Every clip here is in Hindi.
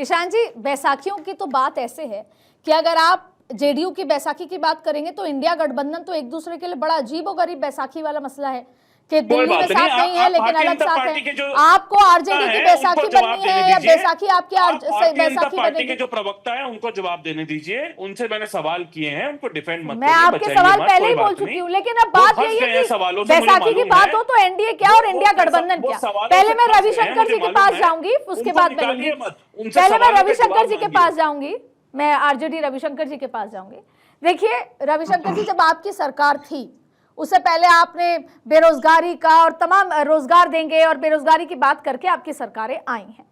ईशान जी, बैसाखियों की तो बात ऐसे है कि अगर आप जेडीयू की बैसाखी की बात करेंगे तो इंडिया गठबंधन तो एक दूसरे के लिए बड़ा अजीबोगरीब बैसाखी वाला मसला है कि दिल्ली में साथ नहीं है लेकिन अलग साथ है। आपको आरजेडी की बैसाखी बननी है या बैसाखी आपकी बैसाखी पार्टी के बनेगी? जो प्रवक्ता है उनको जवाब देने दीजिए। उनसे मैंने सवाल किए हैं, उनको डिफेंड मत मैं करिए, आपके सवाल पहले ही बोल चुकी हूँ, लेकिन अब बात यही है कि बैसाखी की बात हो तो एनडीए क्या और इंडिया गठबंधन क्या। पहले मैं रविशंकर जी के पास जाऊंगी, उसके बाद पहले मैं रविशंकर जी के पास जाऊंगी, मैं आरजेडी रविशंकर जी के पास जाऊंगी। देखिए रविशंकर जी, जब आपकी सरकार थी उससे पहले आपने बेरोजगारी का और तमाम रोजगार देंगे और बेरोजगारी की बात करके आपकी सरकारें आई हैं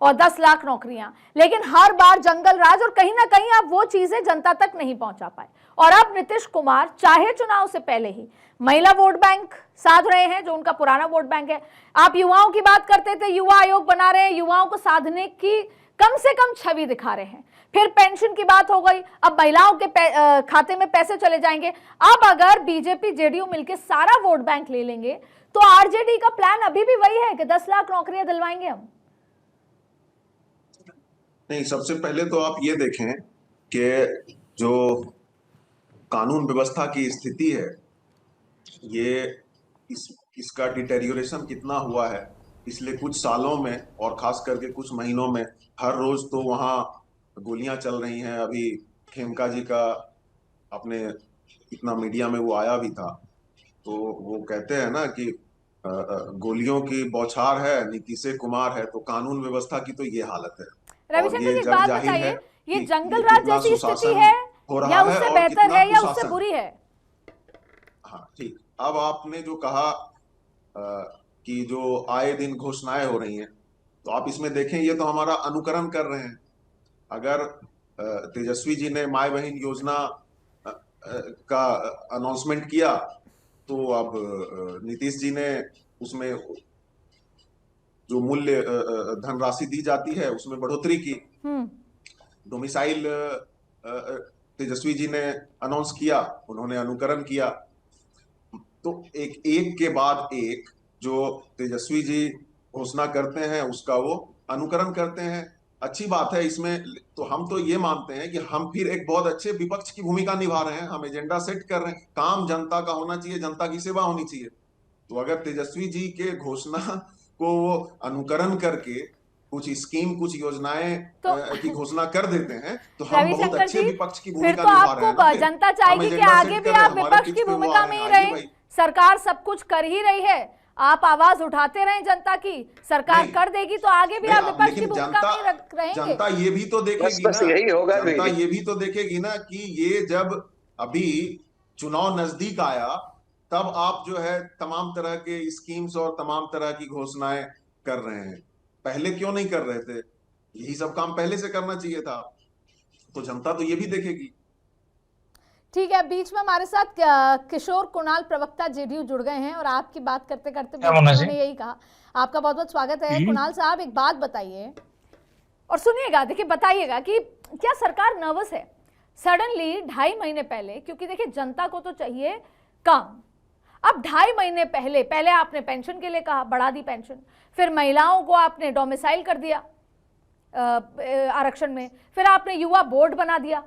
और 10 लाख नौकरियां, लेकिन हर बार जंगल राज और कहीं ना कहीं आप वो चीजें जनता तक नहीं पहुंचा पाए। और अब नीतीश कुमार चाहे चुनाव से पहले ही महिला वोट बैंक साध रहे हैं, जो उनका पुराना वोट बैंक है। आप युवाओं की बात करते थे, युवा आयोग बना रहे हैं, युवाओं को साधने की कम से कम छवि दिखा रहे हैं। फिर पेंशन की बात हो गई, अब महिलाओं के खाते में पैसे चले जाएंगे। अब अगर बीजेपी जेडीयू मिलकर सारा वोट बैंक ले लेंगे तो आरजेडी का प्लान अभी भी वही है कि 10 लाख नौकरियां दिलवाएंगे हम। नहीं, सबसे पहले तो आप ये देखें कि जो कानून व्यवस्था की स्थिति है, ये इसका डिटेरियोरेशन कितना हुआ है पिछले कुछ सालों में, और खास करके कुछ महीनों में। हर रोज तो वहाँ गोलियां चल रही हैं। अभी खेमका जी का अपने इतना मीडिया में वो आया भी था, तो वो कहते हैं ना कि गोलियों की बौछार है, नीतीश कुमार है, तो कानून व्यवस्था की तो ये हालत है। रविशंकर जी, बात बताइए, ये जंगल राज जैसी स्थिति है या उससे बेहतर है या उससे बुरी है? हाँ ठीक। अब आपने जो कहा कि जो आए दिन घोषणाएं हो रही हैं, तो आप इसमें देखें, ये तो हमारा अनुकरण कर रहे हैं। अगर तेजस्वी जी ने माय बहन योजना का अनाउंसमेंट किया तो अब नीतीश जी ने उसमें जो मूल्य धनराशि दी जाती है उसमें बढ़ोतरी की। डोमिसाइल तेजस्वी जी ने अनाउंस किया, उन्होंने अनुकरण किया। तो एक के बाद एक जो तेजस्वी जी घोषणा करते हैं उसका वो अनुकरण करते हैं। अच्छी बात है इसमें। तो हम तो ये मानते हैं कि हम फिर एक बहुत अच्छे विपक्ष की भूमिका निभा रहे हैं। हम एजेंडा सेट कर रहे हैं, काम जनता का होना चाहिए, जनता की सेवा होनी चाहिए। तो अगर तेजस्वी जी के घोषणा को वो अनुकरण करके कुछ स्कीम, कुछ योजनाएं की घोषणा कर देते हैं तो हम बहुत अच्छे विपक्ष की भूमिका निभा रहे हैं। आपको जनता चाहेगी कि आगे भी आप विपक्ष की भूमिका में ही रहे। सरकार सब कुछ कर ही रही है, आप आवाज उठाते रहें जनता की, सरकार कर देगी तो आगे भी आप विपक्ष की भूमिका में रहेंगे। जनता ये भी तो देखेगी ना, यही होगा, जनता ये भी तो देखेगी ना कि ये जब अभी चुनाव नजदीक आया तब आप जो है तमाम तरह के स्कीम्स और तमाम तरह की घोषणाएं कर रहे हैं। पहले क्यों नहीं कर रहे थे? यही सब काम पहले से करना चाहिए था। तो जनता तो ये भी देखेगी। ठीक है, बीच में हमारे साथ किशोर कुणाल प्रवक्ता जेडीयू जुड़ गए हैं और आपकी बात करते करते उन्होंने यही कहा। आपका बहुत बहुत स्वागत है कुणाल साहब। एक बात बताइए और सुनिएगा, देखिए बताइएगा कि क्या सरकार नर्वस है सडनली 2.5 महीने पहले? क्योंकि देखिए जनता को तो चाहिए काम। अब 2.5 महीने पहले आपने पेंशन के लिए कहा, बढ़ा दी पेंशन, फिर महिलाओं को आपने डोमिसाइल कर दिया आरक्षण में, फिर आपने युवा बोर्ड बना दिया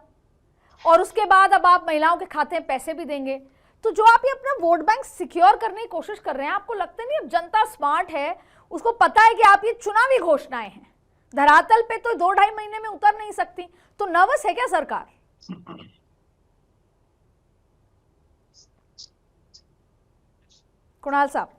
और उसके बाद अब आप महिलाओं के खाते में पैसे भी देंगे। तो जो आप ये अपना वोट बैंक सिक्योर करने की कोशिश कर रहे हैं, आपको लगता नहीं अब जनता स्मार्ट है, उसको पता है कि आप ये चुनावी घोषणाएं हैं, धरातल पे तो 2-2.5 महीने में उतर नहीं सकती, तो नर्वस है क्या सरकार? कुणाल साहब,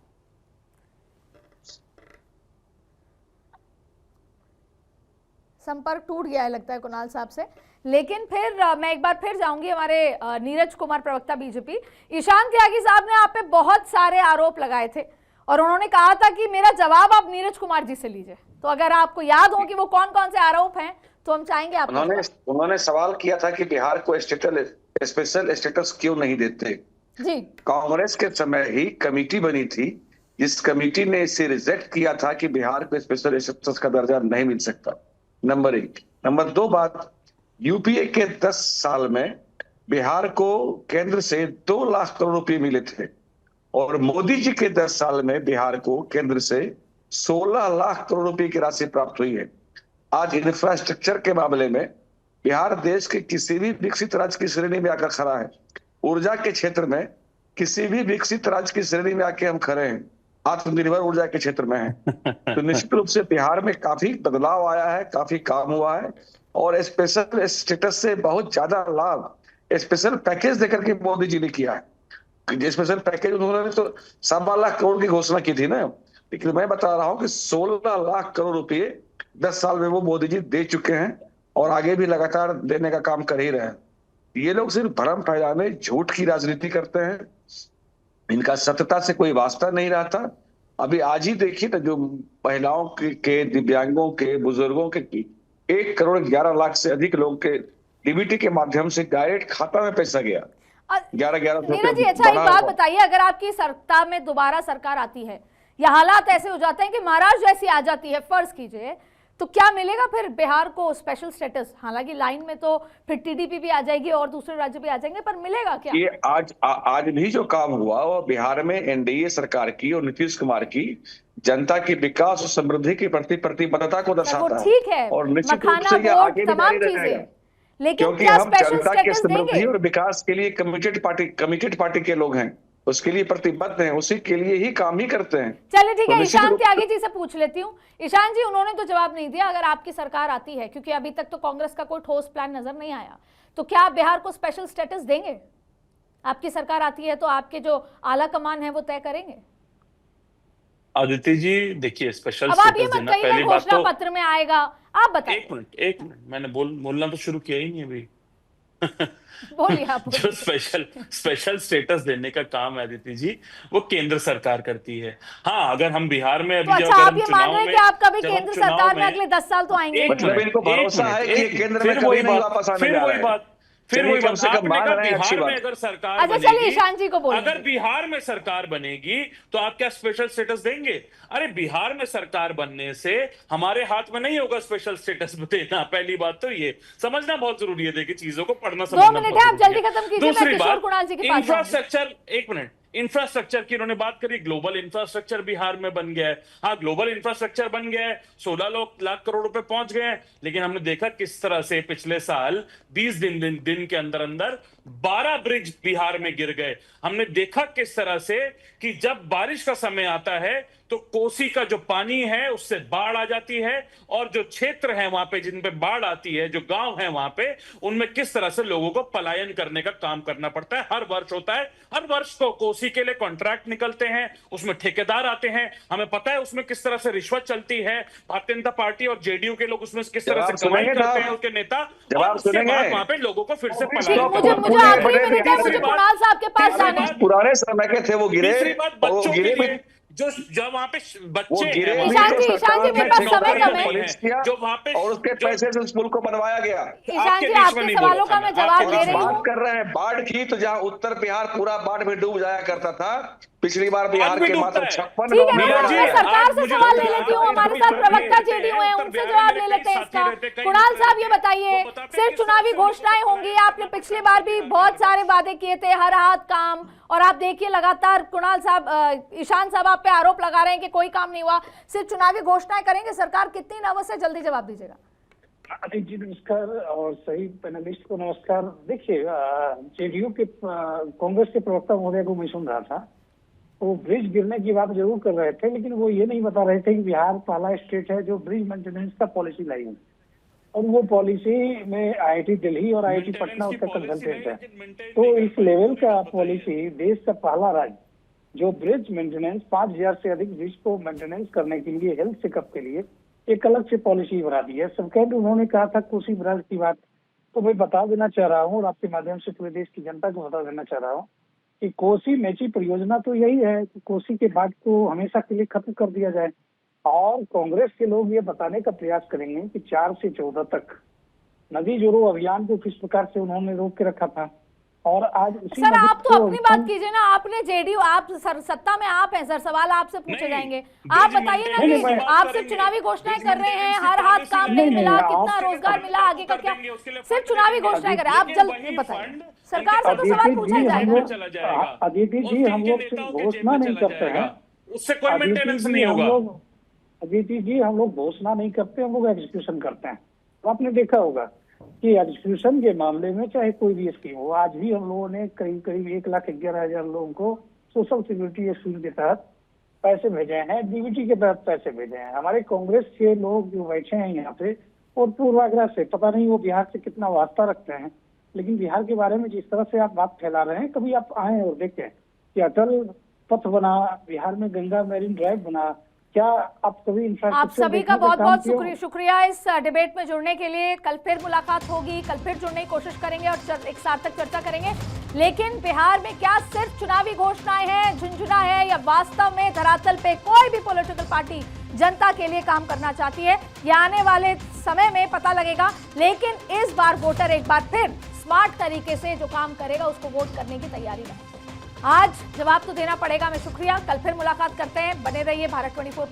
संपर्क टूट गया है लगता है कुणाल साहब से। लेकिन फिर मैं एक बार फिर जाऊंगी हमारे नीरज कुमार प्रवक्ता बीजेपी। ईशान त्यागी साहब ने आप पे बहुत सारे आरोप लगाए थे और उन्होंने कहा था कि मेरा जवाब आप नीरज कुमार जी से लीजिए। तो अगर आपको याद हो कि वो कौन कौन से आरोप हैं तो हम चाहेंगे आप। उन्होंने सवाल किया था कि बिहार को स्पेशल स्टेटस क्यों नहीं देते जी। कांग्रेस के समय ही कमेटी बनी थी जिस कमेटी ने इसे रिजेक्ट किया था कि बिहार को स्पेशल स्टेटस का दर्जा नहीं मिल सकता। नंबर 1। नंबर 2 बात, यूपीए के 10 साल में बिहार को केंद्र से 2 लाख करोड़ रुपए मिले थे और मोदी जी के 10 साल में बिहार को केंद्र से 16 लाख करोड़ रुपए की राशि प्राप्त हुई है। आज इंफ्रास्ट्रक्चर के मामले में बिहार देश के किसी भी विकसित राज्य की श्रेणी में आकर खड़ा है। ऊर्जा के क्षेत्र में किसी भी विकसित राज्य की श्रेणी में आके हम खड़े हैं, आत्मनिर्भर ऊर्जा के क्षेत्र में है। तो निश्चित रूप से बिहार में काफी बदलाव आया है, काफी काम हुआ है और स्पेशल स्टेटस से बहुत ज्यादा लाभ स्पेशल पैकेज देकर के मोदी जी ने किया है। स्पेशल पैकेज उन्होंने तो 1.25 लाख करोड़ की घोषणा की थी ना, लेकिन मैं बता रहा हूं कि 16 लाख करोड़ रुपए 10 साल में वो मोदी जी दे चुके हैं और आगे भी लगातार देने का काम कर ही रहे हैं। ये लोग सिर्फ भ्रम फैलाने, झूठ की राजनीति करते हैं, इनका सत्यता से कोई वास्ता नहीं रहता। अभी आज ही देखिए ना, जो महिलाओं के दिव्यांगों के, बुजुर्गों के 1,11,00,000 से अधिक लोग के डीबीटी के माध्यम से डायरेक्ट खाता में पैसा गया। 11,11 नीरज जी, अच्छा एक बात बताइए, अगर आपकी सत्ता में दोबारा सरकार आती है या हालात ऐसे हो जाते हैं कि महाराष्ट्र जैसी आ जाती है, फर्ज कीजिए, तो क्या मिलेगा फिर बिहार को स्पेशल स्टेटस? हालांकि लाइन में तो फिर टीडीपी भी आ जाएगी और दूसरे राज्य भी आ जाएंगे, पर मिलेगा क्या? ये आज भी जो काम हुआ वो बिहार में एनडीए सरकार की और नीतीश कुमार की जनता की विकास और समृद्धि की प्रति प्रतिबद्धता को दर्शाता है। ठीक है, और निश्चित रूप से ये आगे भी जारी रहेगा, लेकिन क्योंकि हम जनता के समृद्धि और विकास के लिए कमिटेड पार्टी के लोग हैं, उसके लिए प्रतिबद्ध हैं, उसी के लिए ही काम ही करते हैं। चलिए ठीक है, ईशान त्यागी जी से पूछ लेती हूँ। ईशान जी, उन्होंने तो जवाब नहीं दिया, अगर आपकी सरकार आती है, क्योंकि अभी तक तो कांग्रेस का कोई ठोस प्लान नजर नहीं आया, तो क्या आप बिहार को स्पेशल स्टेटस देंगे? आपकी सरकार आती है तो आपके जो आला कमान है वो तय करेंगे। आदित्य जी देखिए, स्पेशल अब आप ये स्टेटस मत देना कहिए पहली बात घोषणा तो पत्र में आएगा, आप बताइए। एक मिनट मैंने बोलना तो शुरू किया ही नहीं अभी। बोलिए आप। जो स्पेशल स्टेटस देने का काम है आदित्य जी, वो केंद्र सरकार करती है। हाँ, अगर हम बिहार में अभी तो अच्छा, आप ये मान रहे हैं कि आप कभी केंद्र सरकार में अगले 10 साल तो आएंगे? मतलब इनको भरोसा है कि केंद्र में कभी नहीं वापस आने जा रहे हैं। फिर वही बात, आपने कहा बिहार में अगर सरकार बनेगी, ईशान जी को बोलिए, अगर बिहार में सरकार बनेगी तो आप क्या स्पेशल स्टेटस देंगे? अरे बिहार में सरकार बनने से हमारे हाथ में नहीं होगा स्पेशल स्टेटस देना। पहली बात तो ये समझना बहुत जरूरी है, देखिए चीजों को पढ़ना समझना। 2 मिनट है, आप जल्दी खत्म कीजिए। दूसरी बात, इंफ्रास्ट्रक्चर, एक मिनट, इंफ्रास्ट्रक्चर की उन्होंने बात करी, ग्लोबल इंफ्रास्ट्रक्चर बिहार में बन गया है। हाँ, ग्लोबल इंफ्रास्ट्रक्चर बन गया है, 16 लाख करोड़ रुपए पहुंच गए हैं, लेकिन हमने देखा किस तरह से पिछले साल 20 दिन के अंदर 12 ब्रिज बिहार में गिर गए। हमने देखा किस तरह से कि जब बारिश का समय आता है तो कोसी का जो पानी है उससे बाढ़ आ जाती है, और जो क्षेत्र है वहां पे जिन पे बाढ़ आती है, जो गांव है वहां पे, उनमें किस तरह से लोगों को पलायन करने का काम करना पड़ता है। हर वर्ष होता है, हर वर्ष को कोसी के लिए कॉन्ट्रैक्ट निकलते हैं, उसमें ठेकेदार आते हैं, हमें पता है उसमें किस तरह से रिश्वत चलती है। भारतीय जनता पार्टी और जेडीयू के लोग उसमें किस तरह से कमाई करते हैं, उसके नेता, और उसके बाद वहां पे लोगों को फिर से पलायन। मुझे कुणाल साहब के पास जाना है। पुराने समय के थे वो गिरे, तीसरी बात, बच्चों के लिए जो जब वहां पे बच्चे ईशान जी मेरे पास समय कम है, जो वहां पे और उसके पैसे से उस पुल को बनवाया गया। ईशान जी, आपके सवालों का मैं जवाब दे रही हूँ। बात कर रहे हैं बाढ़ की, तो जहाँ उत्तर बिहार पूरा बाढ़ में डूब जाया करता था, पिछली बार बिहार के मात्र 56 सरकार से सवाल ले लेती हूँ। हमारे साथ प्रवक्ता जेडीयू है, उनसे जवाब ले लेते हैं इसका। कुणाल साहब ये बताइए, सिर्फ चुनावी घोषणाएं होंगी? आपने पिछली बार भी बहुत सारे वादे किए थे, हर हाथ काम, और आप देखिए लगातार कुणाल साहब, ईशान साहब आप पे आरोप लगा रहे हैं कि कोई काम नहीं हुआ, सिर्फ चुनावी घोषणाएं करेंगे सरकार। कितनी नर्वस है, जल्दी जवाब दीजिएगा। अनिल जी नमस्कार, और सही पैनलिस्ट को नमस्कार। देखिए, जेडीयू के कांग्रेस के प्रवक्ता महोदय को मैं सुन रहा था, वो ब्रिज गिरने की बात जरूर कर रहे थे, लेकिन वो ये नहीं बता रहे थे कि बिहार पहला स्टेट है जो ब्रिज मेंटेनेंस का पॉलिसी लाई है, और वो पॉलिसी में आईआईटी दिल्ली और आईआईटी पटना उसका कंसल्टेंट है। तो इस लेवल का पॉलिसी, देश का पहला राज्य जो ब्रिज मेंटेनेंस 5000 से अधिक ब्रिज को मेंटेनेंस करने के लिए, हेल्थ चेकअप के लिए एक अलग से पॉलिसी बना दी है। सेकेंड, उन्होंने कहा था कोसी ब्राज की बात, तो मैं बता देना चाह रहा हूँ और आपके माध्यम से पूरे देश की जनता को बता देना चाह रहा हूँ कि कोसी मेची परियोजना तो यही है कि कोसी के बाढ़ को हमेशा के लिए खत्म कर दिया जाए, और कांग्रेस के लोग ये बताने का प्रयास करेंगे कि 4 से 14 तक नदी जोड़ो अभियान को किस प्रकार से उन्होंने रोक के रखा था। और आज उसी सर आप तो अपनी बात कीजिए ना, आपने जेडीयू, आप सत्ता में आप हैं सर, सवाल आपसे पूछे जाएंगे। आप बताइए ना कि आप सिर्फ चुनावी घोषणाएं कर रहे हैं, हर हाथ काम नहीं मिला, कितना रोजगार मिला, आगे का क्या, सिर्फ चुनावी घोषणाएं करें। आप जल्द बताइए, सरकार से तो सवाल पूछा जाएगा। अदिति जी, हम लोग सिर्फ घोषणा नहीं करते हैं, उससे कोई मेंटेनेंस नहीं होगा। अदिति जी, हम लोग घोषणा नहीं करते, हम लोग एग्जीक्यूशन करते हैं। तो आपने देखा होगा कि एग्जीक्यूशन के मामले में चाहे कोई भी स्कीम हो, आज भी हम लोगों ने करीब करीब 1,11,000 लोगों को सोशल सिक्योरिटी स्कीम के तहत पैसे भेजे हैं, डीबीटी के तहत पैसे भेजे हैं। हमारे कांग्रेस के लोग जो बैठे हैं यहाँ पे और पूर्वाग्रह से, पता नहीं वो बिहार से कितना वास्ता रखते हैं, लेकिन बिहार के बारे में जिस तरह से आप बात फैला रहे हैं, कभी आप आए और देखें कि अटल पथ बना, बिहार में गंगा मैरीन ड्राइव बना, क्या आप कभी इंफ्रास्ट्रक्चर? आप सभी का बहुत बहुत शुक्रिया इस डिबेट में जुड़ने के लिए। कल फिर मुलाकात होगी, कल फिर जुड़ने की कोशिश करेंगे और एक सार्थक चर्चा करेंगे। लेकिन बिहार में क्या सिर्फ चुनावी घोषणाएं हैं, झुंझुना है, या वास्तव में धरातल पे कोई भी पॉलिटिकल पार्टी जनता के लिए काम करना चाहती है, ये आने वाले समय में पता लगेगा। लेकिन इस बार वोटर एक बार फिर स्मार्ट तरीके से जो काम करेगा उसको वोट करने की तैयारी में। आज जवाब तो देना पड़ेगा। मैं शुक्रिया, कल फिर मुलाकात करते हैं। बने रहिए भारत 24 पर।